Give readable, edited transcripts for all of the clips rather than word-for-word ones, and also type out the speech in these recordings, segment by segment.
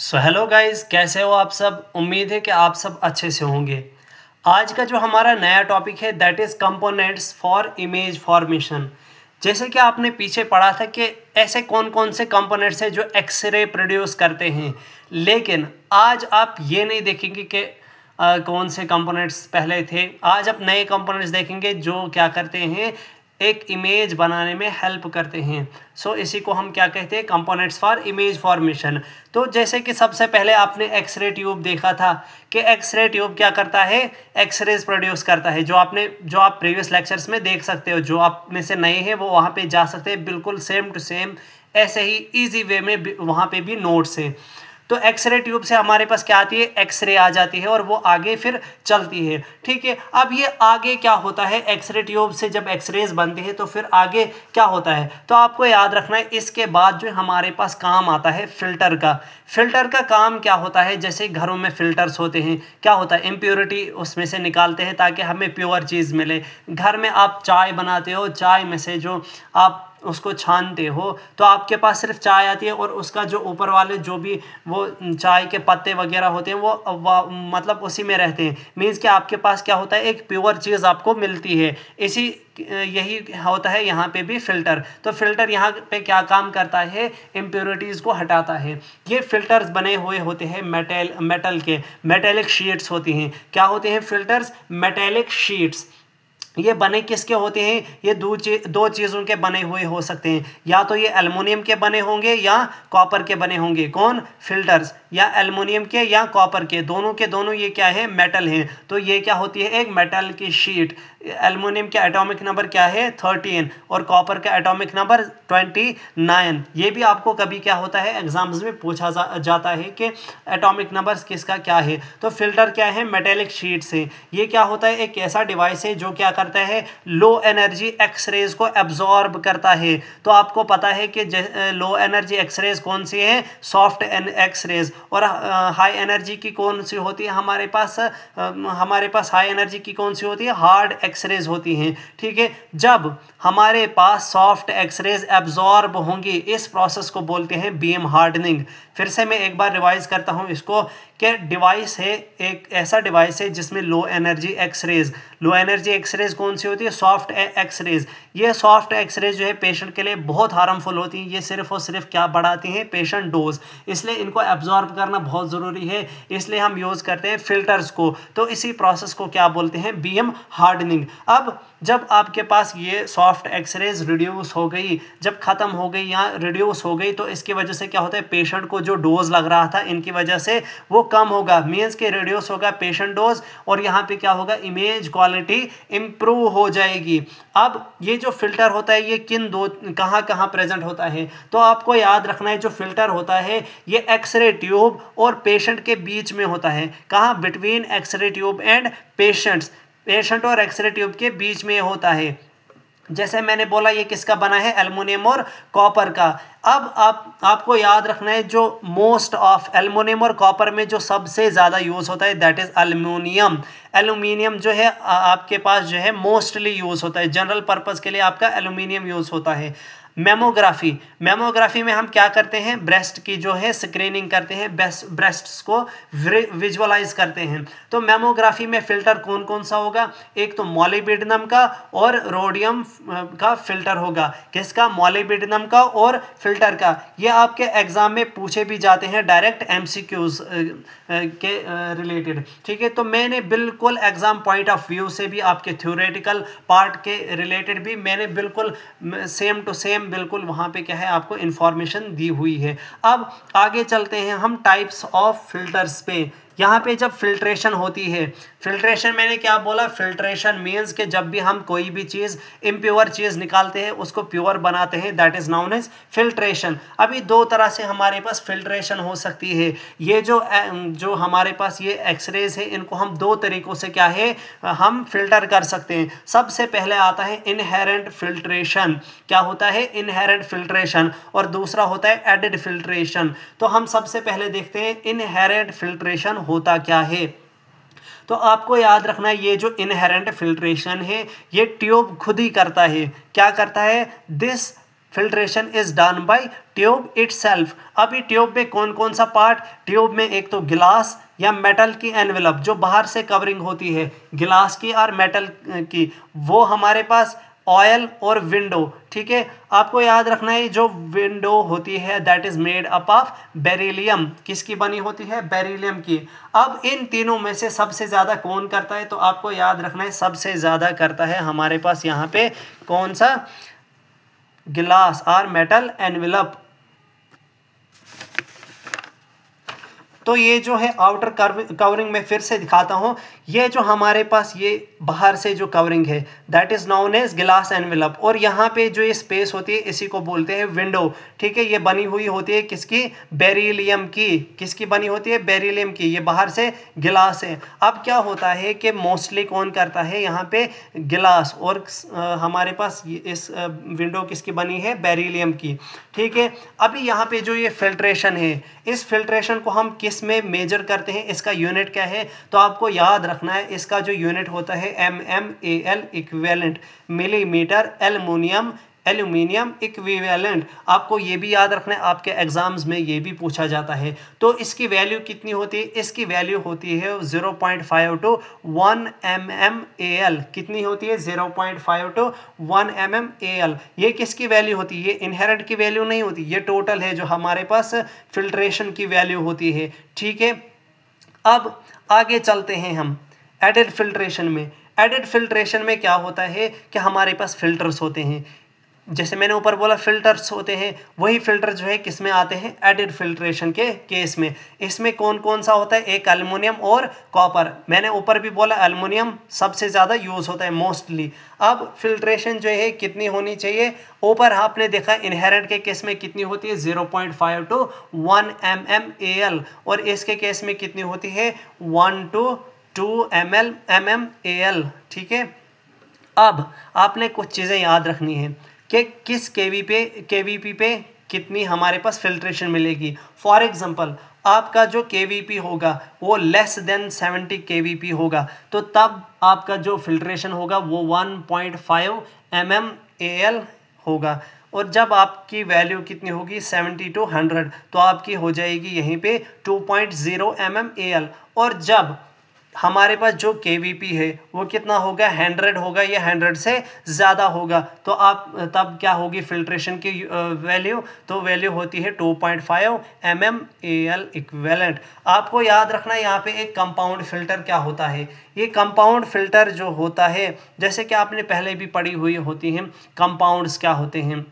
So hello guys, कैसे हो आप सब। उम्मीद है कि आप सब अच्छे से होंगे। आज का जो हमारा नया टॉपिक है that is components for image formation. जैसे कि आपने पीछे पढ़ा था कि ऐसे कौन कौन से कंपोनेंट्स हैं जो एक्सरे प्रोड्यूस करते हैं, लेकिन आज आप ये नहीं देखेंगे कि कौन से कंपोनेंट्स पहले थे। आज आप नए कंपोनेंट्स देखेंगे जो क्या करते हैं, एक इमेज बनाने में हेल्प करते हैं। सो इसी को हम क्या कहते हैं, कंपोनेंट्स फॉर इमेज फॉर्मेशन। तो जैसे कि सबसे पहले आपने एक्सरे ट्यूब देखा था कि एक्सरे ट्यूब क्या करता है, एक्सरेज प्रोड्यूस करता है, जो आप प्रीवियस लेक्चर्स में देख सकते हो। जो आप में से नए हैं वो वहाँ पे जा सकते हैं, बिल्कुल सेम टू सेम ऐसे ही ईजी वे में वहाँ पे भी नोट्स हैं। तो एक्सरे ट्यूब से हमारे पास क्या आती है, एक्सरे आ जाती है और वो आगे फिर चलती है। ठीक है, अब ये आगे क्या होता है, एक्सरे ट्यूब से जब एक्सरेज बनती है तो फिर आगे क्या होता है, तो आपको याद रखना है। इसके बाद जो हमारे पास काम आता है फिल्टर का। फिल्टर का काम क्या होता है, जैसे घरों में फिल्टर्स होते हैं, क्या होता है, इम्प्योरिटी उसमें से निकालते हैं ताकि हमें प्योर चीज़ मिले। घर में आप चाय बनाते हो, चाय में से जो आप उसको छानते हो तो आपके पास सिर्फ चाय आती है और उसका जो ऊपर वाले जो भी वो चाय के पत्ते वगैरह होते हैं वो मतलब उसी में रहते हैं। मीन्स कि आपके पास क्या होता है, एक प्योर चीज़ आपको मिलती है। यही होता है यहाँ पे भी फिल्टर। तो फिल्टर यहाँ पे क्या काम करता है, इम्प्योरिटीज़ को हटाता है। ये फिल्टर्स बने हुए होते हैं मेटल के, मेटेलिक शीट्स होती हैं। क्या होते हैं फिल्टर्स, मेटेलिक शीट्स। ये बने किसके होते हैं, ये दो चीज़ों के बने हुए हो सकते हैं। या तो ये एल्युमिनियम के बने होंगे या कॉपर के बने होंगे। कौन, फिल्टर्स, या एल्युमिनियम के या कॉपर के, दोनों के दोनों ये क्या है, मेटल हैं। तो ये क्या होती है, एक मेटल की शीट। एल्युमिनियम का एटॉमिक नंबर क्या है, 13, और कॉपर का एटॉमिक नंबर 29। ये भी आपको कभी क्या होता है, एग्जाम्स में पूछा जाता है कि एटॉमिक नंबर किसका क्या है। तो फिल्टर क्या है, मेटेलिक शीट से। ये क्या होता है, एक ऐसा डिवाइस है जो क्या करता है, लो एनर्जी एक्सरेज को एब्जॉर्ब करता है। तो आपको पता है कि लो एनर्जी एक्सरेज कौन सी है, सॉफ्ट एक्सरेज, और हाई एनर्जी की कौन सी होती है हमारे पास हाई एनर्जी की कौन सी होती है, हार्ड एक्सरेज होती हैं। ठीक है, जब हमारे पास सॉफ्ट एक्सरेज एब्जॉर्ब होंगी, इस प्रोसेस को बोलते हैं बीम हार्डनिंग। फिर से मैं एक बार रिवाइज करता हूं इसको, कि डिवाइस है, एक ऐसा डिवाइस है जिसमें लो एनर्जी एक्सरेज कौन सी होती है, सॉफ्ट एक्सरेज। ये सॉफ्ट एक्सरेज जो है पेशेंट के लिए बहुत हार्मफुल होती हैं। ये सिर्फ और सिर्फ क्या बढ़ाती हैं, पेशेंट डोज, इसलिए इनको एब्जॉर्ब करना बहुत ज़रूरी है। इसलिए हम यूज़ करते हैं फिल्टर्स को। तो इसी प्रोसेस को क्या बोलते हैं, बीम हार्डनिंग। अब जब आपके पास ये सॉफ्ट एक्सरेज रिड्यूस हो गई, जब ख़त्म हो गई या रिड्यूस हो गई, तो इसकी वजह से क्या होता है, पेशेंट को जो डोज लग रहा था इनकी वजह से वो कम होगा। मीन्स के रिड्यूस होगा पेशेंट डोज, और यहाँ पे क्या होगा, इमेज क्वालिटी इम्प्रूव हो जाएगी। अब ये जो फिल्टर होता है ये कहाँ कहाँ प्रेजेंट होता है, तो आपको याद रखना है, जो फिल्टर होता है ये एक्सरे ट्यूब और पेशेंट के बीच में होता है। कहाँ, between X-ray tube and patient और एक्सरे ट्यूब के बीच में होता है। जैसे मैंने बोला ये किसका बना है, एल्युमिनियम और कॉपर का। अब आपको याद रखना है, जो मोस्ट ऑफ एल्युमिनियम और कॉपर में जो सबसे ज़्यादा यूज़ होता है दैट इज़ एल्युमिनियम। एल्युमिनियम जो है आपके पास जो है मोस्टली यूज़ होता है, जनरल पर्पज़ के लिए आपका एल्युमिनियम यूज़ होता है। मेमोग्राफी में हम क्या करते हैं, ब्रेस्ट की जो है स्क्रीनिंग करते हैं, ब्रेस्ट्स को विजुअलाइज करते हैं। तो मेमोग्राफी में फिल्टर कौन कौन सा होगा, एक तो मॉलिब्डेनम का और रोडियम का फिल्टर होगा। किसका, मॉलिब्डेनम का और फिल्टर का। ये आपके एग्जाम में पूछे भी जाते हैं डायरेक्ट एमसीक्यूज के रिलेटेड। ठीक है, तो मैंने बिल्कुल एग्जाम पॉइंट ऑफ व्यू से भी, आपके थ्योरेटिकल पार्ट के रिलेटेड भी मैंने बिल्कुल सेम टू सेम बिल्कुल वहाँ पे क्या है आपको इंफॉर्मेशन दी हुई है। अब आगे चलते हैं हम टाइप्स ऑफ फिल्टर्स पे। यहाँ पे जब फिल्ट्रेशन होती है, फिल्ट्रेशन मैंने क्या बोला, फिल्ट्रेशन मीन्स कि जब भी हम कोई भी चीज़ इम्प्योर चीज़ निकालते हैं उसको प्योर बनाते हैं, that is known as filtration. अभी दो तरह से हमारे पास फिल्ट्रेशन हो सकती है। ये जो हमारे पास ये एक्सरेज है इनको हम दो तरीक़ों से क्या है हम फिल्टर कर सकते हैं। सबसे पहले आता है इनहेरेंट फिल्ट्रेशन। क्या होता है, इनहेरेंट फिल्ट्रेशन, और दूसरा होता है एडेड फिल्ट्रेशन। तो हम सबसे पहले देखते हैं इनहेरेंट फिल्ट्रेशन होता क्या है। तो आपको याद रखना है, ये जो इनहेरेंट फिल्ट्रेशन है ये ट्यूब खुद ही करता है। क्या करता है, this filtration is done by tube itself, अभी ट्यूब में कौन कौन सा पार्ट, ट्यूब में एक तो गिलास या मेटल की एनवेलप जो बाहर से कवरिंग होती है गिलास की और मेटल की, वो हमारे पास ऑयल और विंडो, ठीक है। आपको याद रखना है जो विंडो होती है that is made up of beryllium, किसकी बनी होती है, बेरिलियम की। अब इन तीनों में से सबसे ज़्यादा कौन करता है, तो आपको याद रखना है सबसे ज़्यादा करता है हमारे पास यहाँ पे कौन सा, गिलास और मेटल एनवेलप। तो ये जो है आउटर कवरिंग में फिर से दिखाता हूँ, ये जो हमारे पास ये बाहर से जो कवरिंग है दैट इज़ नोन एज गिलास एनवेलप, और यहाँ पे जो ये स्पेस होती है इसी को बोलते हैं विंडो, ठीक है। ये बनी हुई होती है किसकी, बेरिलियम की, किसकी बनी होती है, बेरिलियम की, ये बाहर से गिलास है। अब क्या होता है कि मोस्टली कौन करता है यहाँ पे, गिलास, और हमारे पास इस विंडो किसकी बनी है, बेरिलियम की, ठीक है। अभी यहाँ पे जो ये फिल्ट्रेशन है, इस फिल्ट्रेशन को हम किस में मेजर करते हैं, इसका यूनिट क्या है, तो आपको याद रखना है इसका जो यूनिट होता है MMAL equivalent, millimetre aluminium equivalent. आपको ये भी याद रखना है, आपके एग्जाम्स में ये भी पूछा जाता है। तो इसकी वैल्यू कितनी होती है, इसकी वैल्यू होती है 0.5 to 1 mmAl, कितनी होती है, 0.5 to 1 mmAl। ये किसकी वैल्यू होती है, ये इनहेरेंट की वैल्यू नहीं होती, ये टोटल है जो हमारे पास फिल्ट्रेशन की वैल्यू होती है, ठीक है। अब आगे चलते हैं हम एडिड फिल्ट्रेशन में। एडिड फिल्ट्रेशन में क्या होता है कि हमारे पास फिल्टर्स होते हैं, जैसे मैंने ऊपर बोला फिल्टर्स होते हैं, वही फिल्टर जो है किस में आते हैं, एडिड फिल्ट्रेशन के केस में। इसमें कौन कौन सा होता है, एक एल्युमिनियम और कॉपर। मैंने ऊपर भी बोला एल्युमिनियम सबसे ज़्यादा यूज़ होता है मोस्टली। अब फिल्ट्रेशन जो है कितनी होनी चाहिए, ऊपर आपने देखा इनहेरेंट के केस में कितनी होती है, 0.5 to 1 mmAl, और इसके केस में कितनी होती है, 1 to 2 mmAl, ठीक है। अब आपने कुछ चीज़ें याद रखनी है कि किस केवीपी पे कितनी हमारे पास फिल्ट्रेशन मिलेगी। फॉर एग्जांपल आपका जो केवीपी होगा वो लेस देन 70 केवीपी होगा, तो तब आपका जो फिल्ट्रेशन होगा वो 1.5 mmAl होगा, और जब आपकी वैल्यू कितनी होगी 70 to 100, तो आपकी हो जाएगी यहीं पे 2.0 mmAl। और जब हमारे पास जो केवीपी है वो कितना होगा, 100 होगा या 100 से ज़्यादा होगा, तो आप तब क्या होगी फिल्ट्रेशन की वैल्यू, तो वैल्यू होती है 2.5 mmAl इक्विवेलेंट। आपको याद रखना है यहाँ पे एक कंपाउंड फिल्टर क्या होता है। ये कंपाउंड फिल्टर जो होता है, जैसे कि आपने पहले भी पढ़ी हुई होती हैं कंपाउंड्स क्या होते हैं,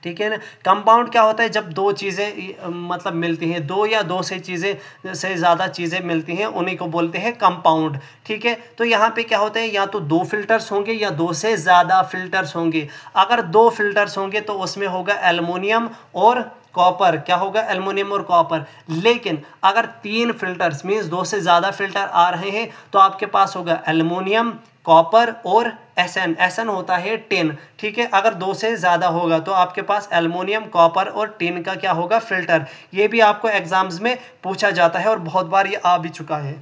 ठीक है ना। कंपाउंड क्या होता है, जब दो चीज़ें मतलब मिलती हैं, दो या दो से चीज़ें से ज़्यादा चीज़ें मिलती हैं, उन्हीं को बोलते हैं कंपाउंड, ठीक है। तो यहाँ पे क्या होता है, या तो दो फिल्टर्स होंगे या दो से ज़्यादा फिल्टर्स होंगे। अगर दो फिल्टर्स होंगे तो उसमें होगा एल्युमिनियम और कॉपर, क्या होगा, एल्युमिनियम और कॉपर। लेकिन अगर तीन फिल्टर्स मीन्स दो से ज़्यादा फिल्टर आ रहे हैं तो आपके पास होगा एल्युमिनियम, कॉपर और एसएन होता है टिन, ठीक है। अगर दो से ज़्यादा होगा तो आपके पास एल्युमिनियम, कॉपर और टिन का क्या होगा, फिल्टर। ये भी आपको एग्जाम्स में पूछा जाता है और बहुत बार ये आ भी चुका है।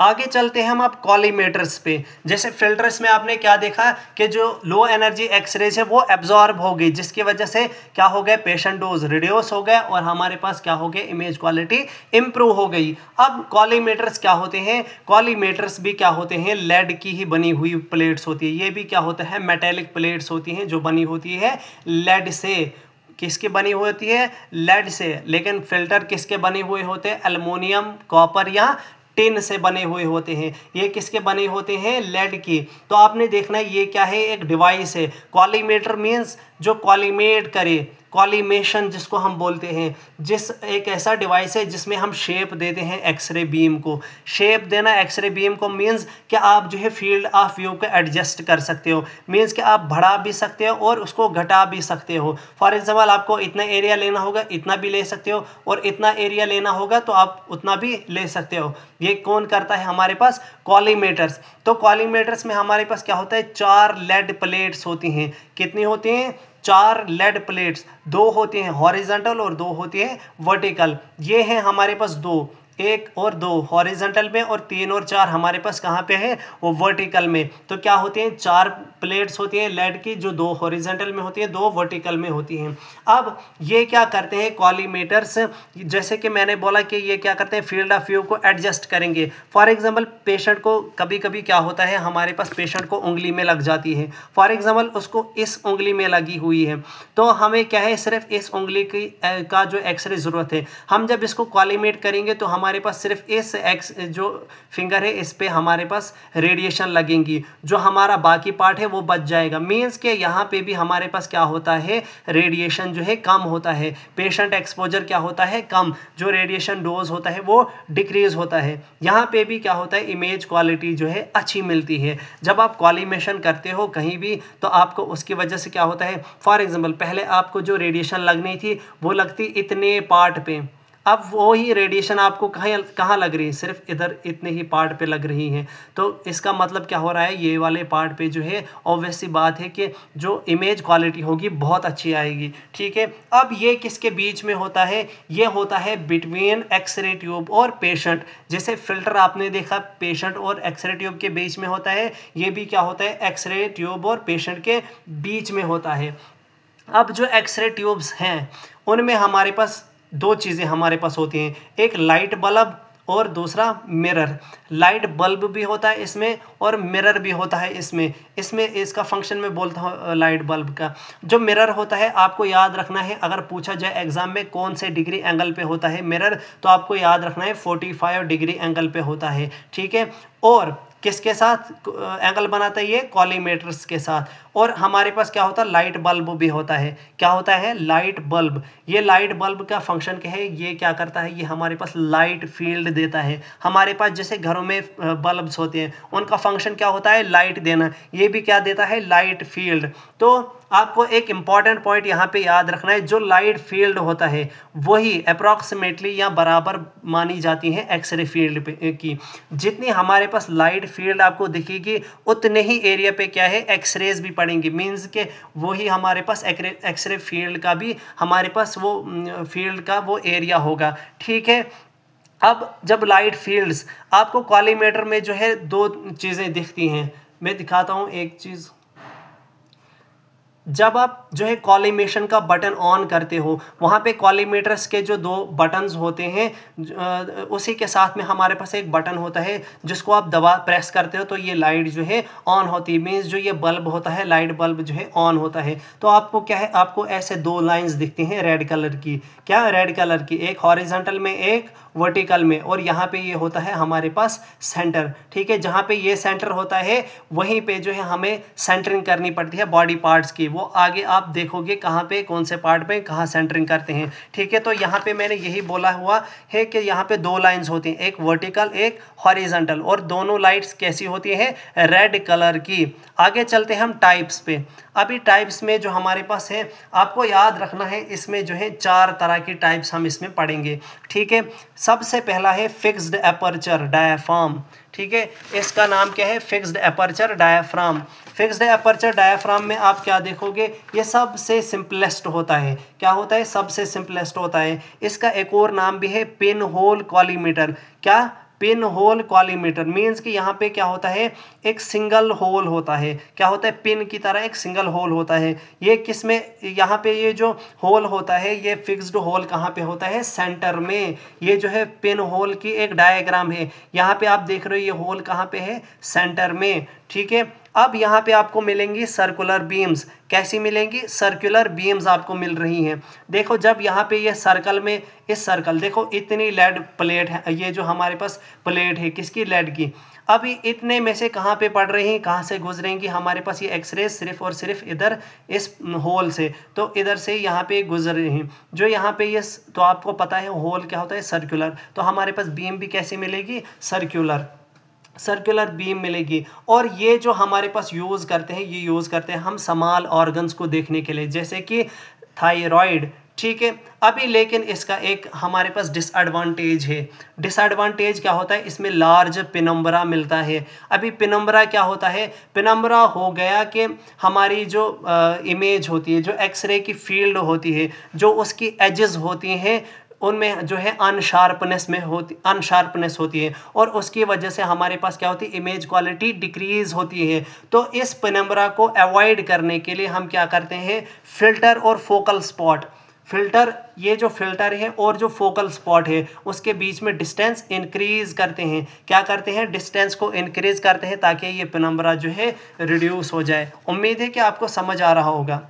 आगे चलते हैं हम अब कॉलीमेटर्स पे। जैसे फिल्टर्स में आपने क्या देखा कि जो लो एनर्जी एक्सरेज है वो एब्जॉर्ब हो गई, जिसकी वजह से क्या हो गया, पेशेंट डोज रिड्यूस हो गया और हमारे पास क्या हो गया, इमेज क्वालिटी इंप्रूव हो गई। अब कॉलीमेटर्स क्या होते हैं, कॉलीमेटर्स भी क्या होते हैं, लेड की ही बनी हुई प्लेट्स होती है। ये भी क्या होता है, मेटेलिक प्लेट्स होती हैं जो बनी होती है लेड से। किसकी बनी हुई होती है, लेड से। लेकिन फिल्टर किसके बने हुए होते हैं, एल्युमिनियम, कॉपर या टिन से बने हुए होते हैं। ये किसके बने होते हैं, लेड की। तो आपने देखना है ये क्या है, एक डिवाइस है। कॉलीमेटर मीन्स जो कॉलीमेट करे, कॉलीमेशन जिसको हम बोलते हैं, जिस एक ऐसा डिवाइस है जिसमें हम शेप देते हैं एक्सरे बीम को। शेप देना एक्सरे बीम को मीन्स कि आप जो है फील्ड ऑफ व्यू को एडजस्ट कर सकते हो, मीन्स कि आप बढ़ा भी सकते हो और उसको घटा भी सकते हो। फॉर एग्जाम्पल आपको इतना एरिया लेना होगा, इतना भी ले सकते हो, और इतना एरिया लेना होगा तो आप उतना भी ले सकते हो। ये कौन करता है, हमारे पास कॉलीमेटर्स। तो कॉलीमेटर्स में हमारे पास क्या होता है, 4 लेड प्लेट्स होती हैं। कितनी होती हैं, 4 लेड प्लेट्स। 2 होती हैं हॉरिजॉन्टल और 2 होती हैं वर्टिकल। ये हैं हमारे पास 2। 1 और 2 हॉरिजॉन्टल में और 3 और 4 हमारे पास कहाँ पे है, वो वर्टिकल में। तो क्या होती हैं, 4 प्लेट्स होती हैं लेड की, जो 2 हॉरिजॉन्टल में होती है, 2 वर्टिकल में होती हैं। अब ये क्या करते हैं कॉलीमेटर्स, जैसे कि मैंने बोला कि ये क्या करते हैं, फील्ड ऑफ व्यू को एडजस्ट करेंगे। फॉर एग्जांपल पेशेंट को कभी कभी क्या होता है, हमारे पास पेशेंट को उंगली में लग जाती है, फॉर एग्जांपल उसको इस उंगली में लगी हुई है, तो हमें क्या है, सिर्फ इस उंगली की का जो एक्सरे ज़रूरत है। हम जब इसको कॉलीमेट करेंगे तो हमारे पास सिर्फ इस जो फिंगर है इस पे हमारे पास रेडिएशन लगेंगी, जो हमारा बाकी पार्ट है वो बच जाएगा। मीन्स के यहाँ पे भी हमारे पास क्या होता है, रेडिएशन जो है कम होता है, पेशेंट एक्सपोजर क्या होता है, कम, जो रेडिएशन डोज होता है वो डिक्रीज होता है। यहाँ पे भी क्या होता है, इमेज क्वालिटी जो है अच्छी मिलती है। जब आप कॉलीमेशन करते हो कहीं भी तो आपको उसकी वजह से क्या होता है, फॉर एग्जांपल पहले आपको जो रेडिएशन लगनी थी वो लगती इतने पार्ट पे, अब वो ही रेडिएशन आपको कहाँ लग रही है, सिर्फ इधर इतने ही पार्ट पे लग रही है। तो इसका मतलब क्या हो रहा है, ये वाले पार्ट पे जो है ऑब्वियस सी बात है कि जो इमेज क्वालिटी होगी बहुत अच्छी आएगी। ठीक है, अब ये किसके बीच में होता है, ये होता है बिटवीन एक्सरे ट्यूब और पेशेंट। जैसे फिल्टर आपने देखा पेशेंट और एक्सरे ट्यूब के बीच में होता है, ये भी क्या होता है, एक्सरे ट्यूब और पेशेंट के बीच में होता है। अब जो एक्सरे ट्यूब्स हैं उनमें हमारे पास 2 चीज़ें हमारे पास होती हैं, एक लाइट बल्ब और दूसरा मिरर। लाइट बल्ब भी होता है इसमें और मिरर भी होता है इसमें इसका फंक्शन मैं बोलता हूँ लाइट बल्ब का। जो मिरर होता है आपको याद रखना है, अगर पूछा जाए एग्जाम में कौन से डिग्री एंगल पे होता है मिरर, तो आपको याद रखना है 45 डिग्री एंगल पे होता है। ठीक है, और किसके साथ एंगल बनाता है, ये कॉलीमेटर्स के साथ। और हमारे पास क्या होता है, लाइट बल्ब भी होता है। क्या होता है, लाइट बल्ब। ये लाइट बल्ब का फंक्शन क्या है, ये क्या करता है, ये हमारे पास लाइट फील्ड देता है। हमारे पास जैसे घरों में बल्ब्स होते हैं उनका फंक्शन क्या होता है, लाइट देना, ये भी क्या देता है, लाइट फील्ड। तो आपको एक इम्पॉर्टेंट पॉइंट यहाँ पे याद रखना है, जो लाइट फील्ड होता है वही अप्रॉक्सीमेटली या बराबर मानी जाती है एक्सरे फील्ड की। जितनी हमारे पास लाइट फील्ड आपको दिखेगी उतने ही एरिया पे क्या है, एक्सरेज भी पड़ेंगी। मीन्स के वही हमारे पास एक्सरे फील्ड का भी हमारे पास वो फील्ड का वो एरिया होगा। ठीक है, अब जब लाइट फील्ड्स आपको कॉलीमेटर में जो है 2 चीज़ें दिखती हैं, मैं दिखाता हूँ एक चीज़। जब आप जो है कॉलीमेशन का बटन ऑन करते हो, वहाँ पे कॉलीमेटर्स के जो 2 बटन्स होते हैं उसी के साथ में हमारे पास एक बटन होता है जिसको आप प्रेस करते हो तो ये लाइट जो है ऑन होती है। मीन्स जो ये बल्ब होता है, लाइट बल्ब जो है ऑन होता है। तो आपको क्या है, आपको ऐसे 2 लाइंस दिखती हैं रेड कलर की। क्या, रेड कलर की, एक हॉरिजॉन्टल में एक वर्टिकल में, और यहाँ पे ये होता है हमारे पास सेंटर। ठीक है, जहाँ पे ये सेंटर होता है वहीं पे जो है हमें सेंटरिंग करनी पड़ती है बॉडी पार्ट्स की। वो आगे आप देखोगे कहाँ पे, कौन से पार्ट पे कहाँ सेंटरिंग करते हैं। ठीक है, तो यहाँ पे मैंने यही बोला हुआ है कि यहाँ पे 2 लाइंस होती हैं, एक वर्टिकल एक हॉरिजॉन्टल, और दोनों लाइट्स कैसी होती हैं, रेड कलर की। आगे चलते हैं हम टाइप्स पे। अभी टाइप्स में जो हमारे पास है आपको याद रखना है, इसमें जो है 4 तरह की टाइप्स हम इसमें पढ़ेंगे। ठीक है, सबसे पहला है फिक्स्ड एपर्चर डायाफ्राम। ठीक है, इसका नाम क्या है, fixed aperture diaphragm. Fixed aperture diaphragm में आप क्या देखोगे, ये सबसे सिंपलेस्ट होता है। क्या होता है, सबसे सिंपलेस्ट होता है। इसका एक और नाम भी है पिन होल कॉलीमेटर। क्या, पिन होल कॉलीमेटर। मीन्स कि यहाँ पे क्या होता है, एक सिंगल होल होता है। क्या होता है, पिन की तरह एक सिंगल होल होता है। ये किस में, यहाँ पे ये जो होल होता है ये फिक्स्ड होल कहाँ पे होता है, सेंटर में। ये जो है पिन होल की एक डायग्राम है, यहाँ पे आप देख रहे हो ये होल कहाँ पे है, सेंटर में। ठीक है, अब यहाँ पे आपको मिलेंगी सर्कुलर बीम्स। कैसी मिलेंगी, सर्कुलर बीम्स आपको मिल रही हैं। देखो जब यहाँ पे ये सर्कल में, इस सर्कल देखो इतनी लेड प्लेट है, ये जो हमारे पास प्लेट है किसकी, लेड की। अभी इतने में से कहाँ पे पड़ रही हैं, कहाँ से गुजरेंगी, हमारे पास ये एक्सरे सिर्फ और सिर्फ इधर इस होल से, तो इधर से यहाँ पे गुजर रही हैं। जो यहाँ पे ये, तो आपको पता है होल क्या होता है, सर्कुलर। तो हमारे पास बीम भी कैसे मिलेगी, सर्कुलर बीम मिलेगी। और ये जो हमारे पास यूज़ करते हैं, ये यूज़ करते हैं हम स्मॉल ऑर्गन्स को देखने के लिए, जैसे कि थायराइड। ठीक है, अभी लेकिन इसका एक हमारे पास डिसएडवांटेज है। डिसएडवांटेज क्या होता है, इसमें लार्ज पेनम्बरा मिलता है। अभी पेनम्बरा क्या होता है, पेनम्बरा हो गया कि हमारी जो इमेज होती है, जो एक्सरे की फील्ड होती है, जो उसकी एजेस होती हैं उनमें जो है अनशार्पनेस होती है और उसकी वजह से हमारे पास क्या होती है, इमेज क्वालिटी डिक्रीज होती है। तो इस पेनम्बरा को अवॉइड करने के लिए हम क्या करते हैं, फिल्टर और फोकल स्पॉट, फिल्टर, ये जो फिल्टर है और जो फोकल स्पॉट है उसके बीच में डिस्टेंस इंक्रीज करते हैं। क्या करते हैं, डिस्टेंस को इंक्रीज करते हैं ताकि ये पेनम्बरा जो है रिड्यूस हो जाए। उम्मीद है कि आपको समझ आ रहा होगा।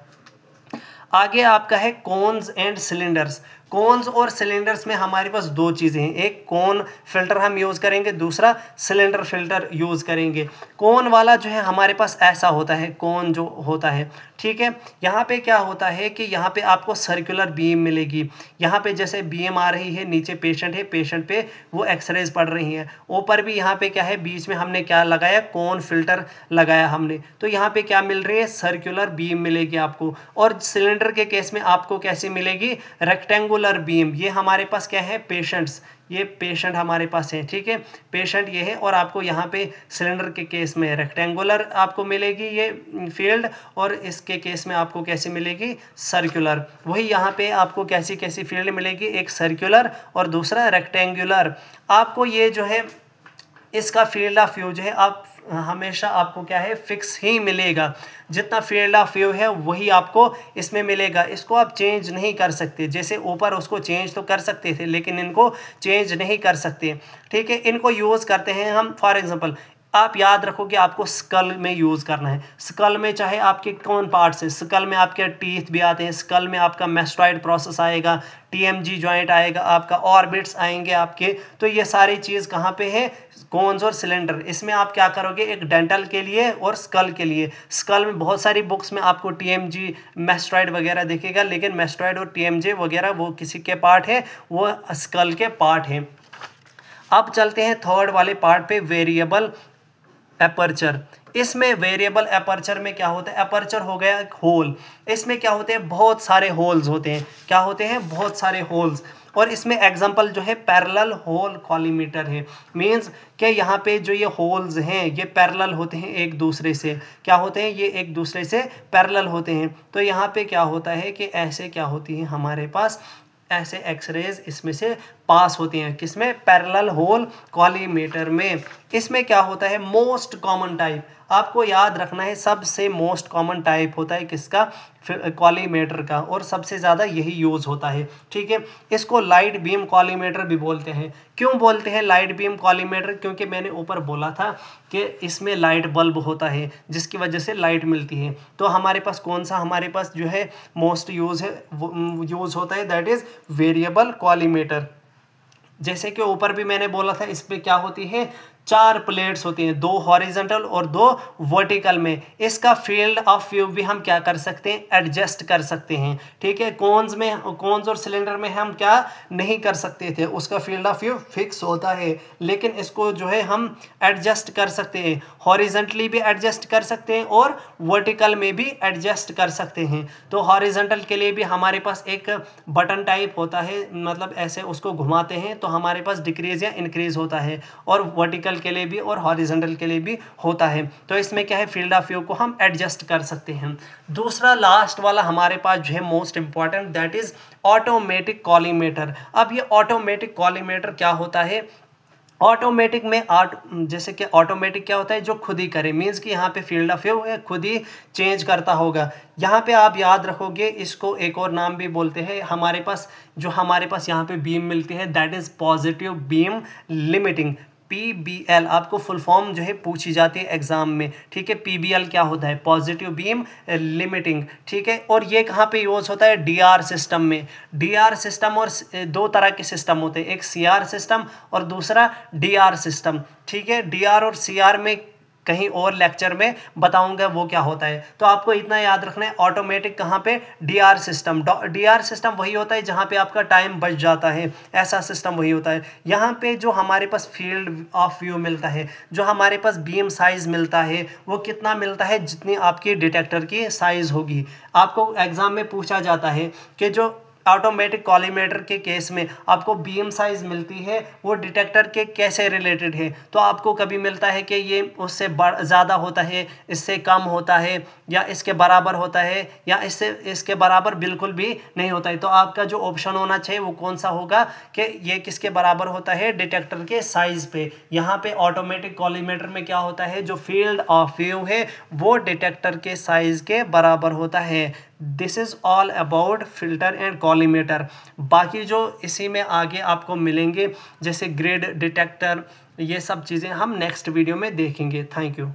आगे आपका है कोन्स एंड सिलेंडर्स। कोन्स और सिलेंडर्स में हमारे पास दो चीज़ें हैं, एक कोन फिल्टर हम यूज़ करेंगे, दूसरा सिलेंडर फिल्टर यूज़ करेंगे। कोन वाला जो है हमारे पास ऐसा होता है, कोन जो होता है, ठीक है। यहाँ पे क्या होता है कि यहाँ पे आपको सर्कुलर बीम मिलेगी। यहाँ पे जैसे बीम आ रही है, नीचे पेशेंट है, पेशेंट पे वो एक्सरेज पड़ रही हैं, ऊपर भी यहाँ पे क्या है, बीच में हमने क्या लगाया, कोन फिल्टर लगाया हमने, तो यहाँ पे क्या मिल रही है, सर्कुलर बीम मिलेगी आपको। और सिलेंडर के केस में आपको कैसी मिलेगी, रेक्टेंगुलर बीम। ये हमारे पास क्या है, पेशेंट्स, ये पेशेंट हमारे पास है, ठीक है, पेशेंट ये है। और आपको यहाँ पे सिलेंडर के केस में रेक्टेंगुलर आपको मिलेगी ये फील्ड, और इसके केस में आपको कैसी मिलेगी, सर्कुलर। वही यहाँ पे आपको कैसी कैसी फील्ड मिलेगी, एक सर्कुलर और दूसरा रेक्टेंगुलर। आपको ये जो है इसका फील्ड ऑफ व्यू जो है आप हमेशा आपको क्या है, फिक्स ही मिलेगा। जितना फील्ड ऑफ व्यू है वही आपको इसमें मिलेगा, इसको आप चेंज नहीं कर सकते। जैसे ऊपर उसको चेंज तो कर सकते थे लेकिन इनको चेंज नहीं कर सकते, ठीक है। इनको यूज़ करते हैं हम, फॉर एग्जांपल आप याद रखो कि आपको स्कल में यूज़ करना है। स्कल में चाहे आपके कौन पार्ट्स है, स्कल में आपके टीथ भी आते हैं, स्कल में आपका मेस्टॉइड प्रोसेस आएगा, टीएमजी जॉइंट आएगा आपका, ऑर्बिट्स आएंगे आपके। तो ये सारी चीज़ कहाँ पे है, कोन्स और सिलेंडर। इसमें आप क्या करोगे, एक डेंटल के लिए और स्कल के लिए। स्कल में बहुत सारी बुक्स में आपको टीएमजी मेस्टॉइड वगैरह दिखेगा, लेकिन मेस्टॉइड और टीएमजी वगैरह वो किसी के पार्ट है, वो स्कल के पार्ट हैं। अब चलते हैं थर्ड वाले पार्ट पे, वेरिएबल एपर्चर। इसमें वेरिएबल एपर्चर में क्या होता है, एपर्चर हो गया एक होल, इसमें क्या होते हैं, बहुत सारे होल्स होते हैं। क्या होते हैं, बहुत सारे होल्स। और इसमें एग्जांपल जो है पैरेलल होल कॉलीमेटर है। मींस कि यहाँ पे जो ये होल्स हैं ये पैरेलल होते हैं एक दूसरे से। क्या होते हैं, ये एक दूसरे से पैरेलल होते हैं। तो यहाँ पे क्या होता है कि ऐसे क्या होती है हमारे पास, ऐसे एक्सरेज इसमें से पास होती हैं, किसमें, पैरेलल होल कॉलीमेटर में। इसमें क्या होता है, मोस्ट कॉमन टाइप, आपको याद रखना है, सबसे मोस्ट कॉमन टाइप होता है किसका, कॉलीमेटर का, और सबसे ज़्यादा यही यूज़ होता है, ठीक है। इसको लाइट बीम कॉलीमेटर भी बोलते हैं। क्यों बोलते हैं लाइट बीम कॉलीमेटर, क्योंकि मैंने ऊपर बोला था कि इसमें लाइट बल्ब होता है जिसकी वजह से लाइट मिलती है। तो हमारे पास कौन सा, हमारे पास जो है मोस्ट यूज़ है, यूज़ होता है, दैट इज़ वेरिएबल कॉलीमेटर। जैसे कि ऊपर भी मैंने बोला था, इस पे क्या होती है, 4 प्लेट्स होती हैं, 2 हॉरिजॉन्टल और 2 वर्टिकल में। इसका फील्ड ऑफ व्यू भी हम क्या कर सकते हैं, एडजस्ट कर सकते हैं, ठीक है। कोन्स में, कोन्स और सिलेंडर में हम क्या नहीं कर सकते थे, उसका फील्ड ऑफ व्यू फिक्स होता है, लेकिन इसको जो है हम एडजस्ट कर सकते हैं, हॉरिजॉन्टली भी एडजस्ट कर सकते हैं और वर्टिकल में भी एडजस्ट कर सकते हैं। तो हॉरिजॉन्टल के लिए भी हमारे पास एक बटन टाइप होता है, मतलब ऐसे उसको घुमाते हैं तो हमारे पास डिक्रीज या इंक्रीज होता है, और वर्टिकल के लिए भी और हॉरिजॉन्टल के लिए भी होता है। तो इसमें क्या है, फील्ड ऑफ व्यू को हम एडजस्ट कर सकते हैं। दूसरा लास्ट वाला हमारे पास जो है most important, that is automatic collimator. अब ये ऑटोमेटिक कॉलीमेटर क्या होता है, ऑटोमेटिक में जैसे कि ऑटोमेटिक क्या होता है, जो खुद ही करे, मीन्स कि यहाँ पे फील्ड ऑफ व्यू है खुद ही चेंज करता होगा। यहाँ पे आप याद रखोगे, इसको एक और नाम भी बोलते हैं, हमारे पास जो हमारे पास यहाँ पे बीम मिलती है, that is positive beam limiting, PBL। आपको फुल फॉर्म जो है पूछी जाती है एग्जाम में, ठीक है। PBL क्या होता है, पॉजिटिव बीम लिमिटिंग, ठीक है। और ये कहाँ पे यूज़ होता है, DR सिस्टम में। DR सिस्टम, और 2 तरह के सिस्टम होते हैं, एक CR सिस्टम और दूसरा DR सिस्टम, ठीक है। DR और CR में कहीं और लेक्चर में बताऊंगा वो क्या होता है। तो आपको इतना याद रखना है, ऑटोमेटिक कहाँ पे, DR सिस्टम। DR सिस्टम वही होता है जहाँ पे आपका टाइम बच जाता है, ऐसा सिस्टम वही होता है। यहाँ पे जो हमारे पास फील्ड ऑफ व्यू मिलता है, जो हमारे पास बीम साइज़ मिलता है, वो कितना मिलता है, जितनी आपकी डिटेक्टर की साइज़ होगी। आपको एग्ज़ाम में पूछा जाता है कि जो ऑटोमेटिक कॉलीमेटर के केस में आपको बीम साइज मिलती है वो डिटेक्टर के कैसे रिलेटेड है। तो आपको कभी मिलता है कि ये उससे ज़्यादा होता है, इससे कम होता है, या इसके बराबर होता है, या इसके बराबर बिल्कुल भी नहीं होता है। तो आपका जो ऑप्शन होना चाहिए वो कौन सा होगा कि ये किसके बराबर होता है, डिटेक्टर के साइज पे। यहाँ पे ऑटोमेटिक कॉलीमेटर में क्या होता है, जो फील्ड ऑफ व्यू है वो डिटेक्टर के साइज के बराबर होता है। This is all about filter and collimator. बाकी जो इसी में आगे आपको मिलेंगे जैसे ग्रिड डिटेक्टर, ये सब चीज़ें हम नेक्स्ट वीडियो में देखेंगे। Thank you.